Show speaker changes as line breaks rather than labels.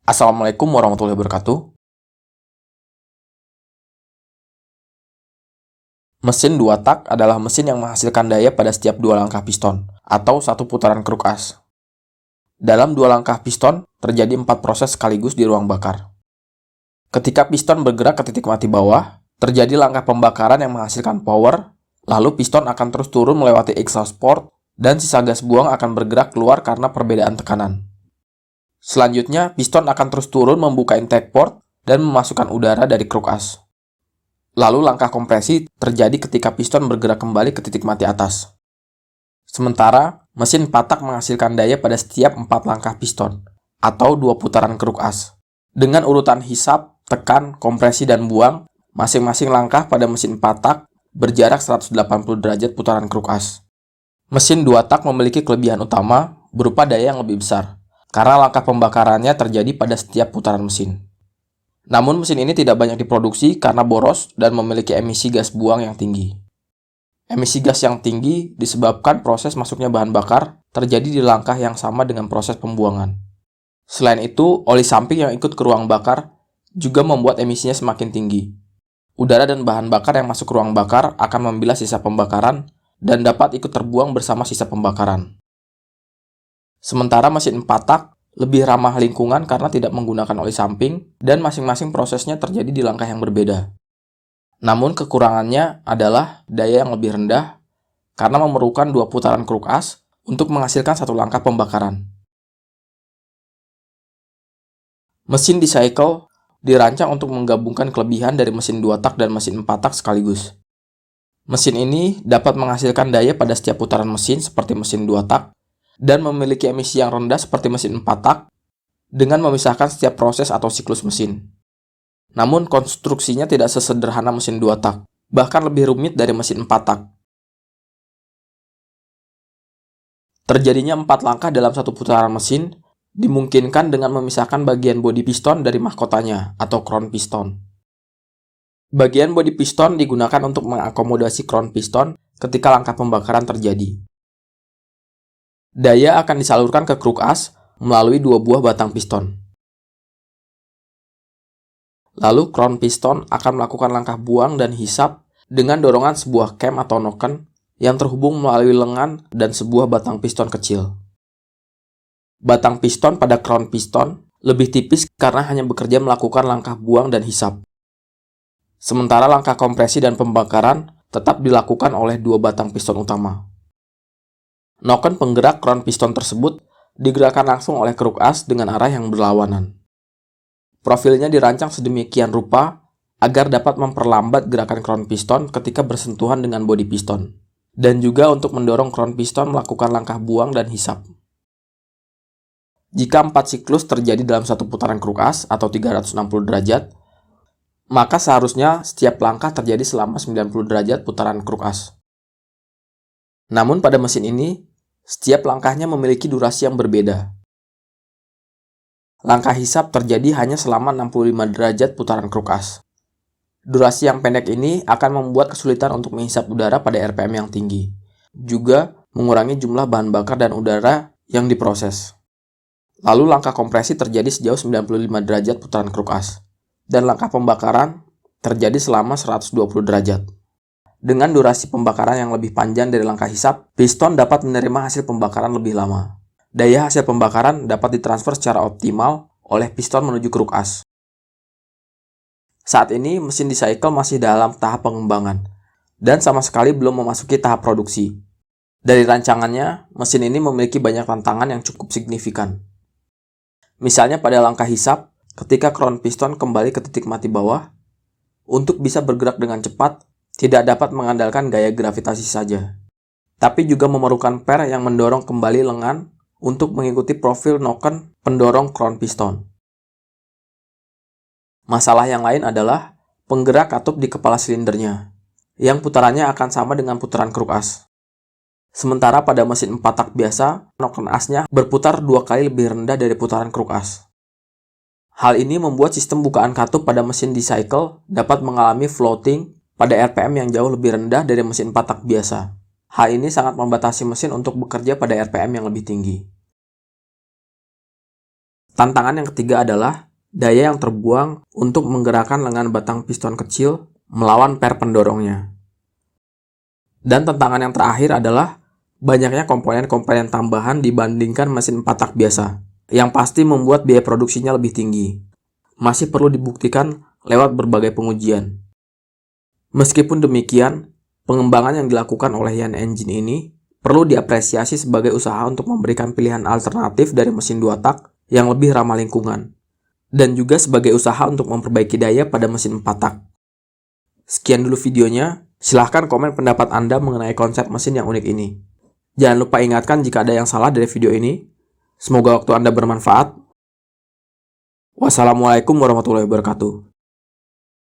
Assalamualaikum warahmatullahi wabarakatuh. Mesin 2 tak adalah mesin yang menghasilkan daya pada setiap dua langkah piston, atau satu putaran kruk as. Dalam dua langkah piston, terjadi 4 proses sekaligus di ruang bakar. Ketika piston bergerak ke titik mati bawah, terjadi langkah pembakaran yang menghasilkan power, lalu piston akan terus turun melewati exhaust port, dan sisa gas buang akan bergerak keluar karena perbedaan tekanan. Selanjutnya, piston akan terus turun membuka intake port dan memasukkan udara dari kruk as. Lalu langkah kompresi terjadi ketika piston bergerak kembali ke titik mati atas. Sementara, mesin 4 tak menghasilkan daya pada setiap 4 langkah piston, atau 2 putaran kruk as. Dengan urutan hisap, tekan, kompresi, dan buang, masing-masing langkah pada mesin 4 tak berjarak 180 derajat putaran kruk as. Mesin 2 tak memiliki kelebihan utama berupa daya yang lebih besar, karena langkah pembakarannya terjadi pada setiap putaran mesin. Namun mesin ini tidak banyak diproduksi karena boros dan memiliki emisi gas buang yang tinggi. Emisi gas yang tinggi disebabkan proses masuknya bahan bakar terjadi di langkah yang sama dengan proses pembuangan. Selain itu, oli samping yang ikut ke ruang bakar juga membuat emisinya semakin tinggi. Udara dan bahan bakar yang masuk ke ruang bakar akan membilas sisa pembakaran dan dapat ikut terbuang bersama sisa pembakaran. Sementara mesin 4 tak lebih ramah lingkungan karena tidak menggunakan oli samping dan masing-masing prosesnya terjadi di langkah yang berbeda. Namun kekurangannya adalah daya yang lebih rendah karena memerlukan 2 putaran kruk as untuk menghasilkan satu langkah pembakaran. Mesin D-Cycle dirancang untuk menggabungkan kelebihan dari mesin 2 tak dan mesin 4 tak sekaligus. Mesin ini dapat menghasilkan daya pada setiap putaran mesin seperti mesin 2 tak dan memiliki emisi yang rendah seperti mesin 4 tak dengan memisahkan setiap proses atau siklus mesin. Namun konstruksinya tidak sesederhana mesin 2 tak, bahkan lebih rumit dari mesin 4 tak. Terjadinya 4 langkah dalam satu putaran mesin dimungkinkan dengan memisahkan bagian bodi piston dari mahkotanya atau crown piston. Bagian bodi piston digunakan untuk mengakomodasi crown piston ketika langkah pembakaran terjadi. Daya akan disalurkan ke kruk as melalui 2 buah batang piston. Lalu crown piston akan melakukan langkah buang dan hisap dengan dorongan sebuah cam atau noken yang terhubung melalui lengan dan sebuah batang piston kecil. Batang piston pada crown piston lebih tipis karena hanya bekerja melakukan langkah buang dan hisap. Sementara langkah kompresi dan pembakaran tetap dilakukan oleh 2 batang piston utama. Noken penggerak crown piston tersebut digerakkan langsung oleh kruk as dengan arah yang berlawanan. Profilnya dirancang sedemikian rupa agar dapat memperlambat gerakan crown piston ketika bersentuhan dengan bodi piston, dan juga untuk mendorong crown piston melakukan langkah buang dan hisap. Jika 4 siklus terjadi dalam satu putaran kruk as atau 360 derajat, maka seharusnya setiap langkah terjadi selama 90 derajat putaran kruk as. Namun pada mesin ini, setiap langkahnya memiliki durasi yang berbeda. Langkah hisap terjadi hanya selama 65 derajat putaran kruk as. Durasi yang pendek ini akan membuat kesulitan untuk menghisap udara pada RPM yang tinggi, juga mengurangi jumlah bahan bakar dan udara yang diproses. Lalu langkah kompresi terjadi sejauh 95 derajat putaran kruk as, dan langkah pembakaran terjadi selama 120 derajat. Dengan durasi pembakaran yang lebih panjang dari langkah hisap, piston dapat menerima hasil pembakaran lebih lama. Daya hasil pembakaran dapat ditransfer secara optimal oleh piston menuju kruk as. Saat ini, mesin D-Cycle masih dalam tahap pengembangan, dan sama sekali belum memasuki tahap produksi. Dari rancangannya, mesin ini memiliki banyak tantangan yang cukup signifikan. Misalnya pada langkah hisap, ketika crown piston kembali ke titik mati bawah, untuk bisa bergerak dengan cepat, tidak dapat mengandalkan gaya gravitasi saja, tapi juga memerlukan per yang mendorong kembali lengan untuk mengikuti profil noken pendorong crown piston. Masalah yang lain adalah penggerak katup di kepala silindernya, yang putarannya akan sama dengan putaran kruk as. Sementara pada mesin 4 tak biasa, noken asnya berputar 2 kali lebih rendah dari putaran kruk as. Hal ini membuat sistem bukaan katup pada mesin D-Cycle dapat mengalami floating pada RPM yang jauh lebih rendah dari mesin 4 tak biasa. Hal ini sangat membatasi mesin untuk bekerja pada RPM yang lebih tinggi. Tantangan yang ketiga adalah daya yang terbuang untuk menggerakkan lengan batang piston kecil melawan per pendorongnya. Dan tantangan yang terakhir adalah banyaknya komponen-komponen tambahan dibandingkan mesin 4 tak biasa, yang pasti membuat biaya produksinya lebih tinggi. Masih perlu dibuktikan lewat berbagai pengujian. Meskipun demikian, pengembangan yang dilakukan oleh Yan Engine ini perlu diapresiasi sebagai usaha untuk memberikan pilihan alternatif dari mesin 2 tak yang lebih ramah lingkungan, dan juga sebagai usaha untuk memperbaiki daya pada mesin 4 tak. Sekian dulu videonya, silahkan komen pendapat Anda mengenai konsep mesin yang unik ini. Jangan lupa ingatkan jika ada yang salah dari video ini. Semoga waktu Anda bermanfaat. Wassalamualaikum warahmatullahi wabarakatuh.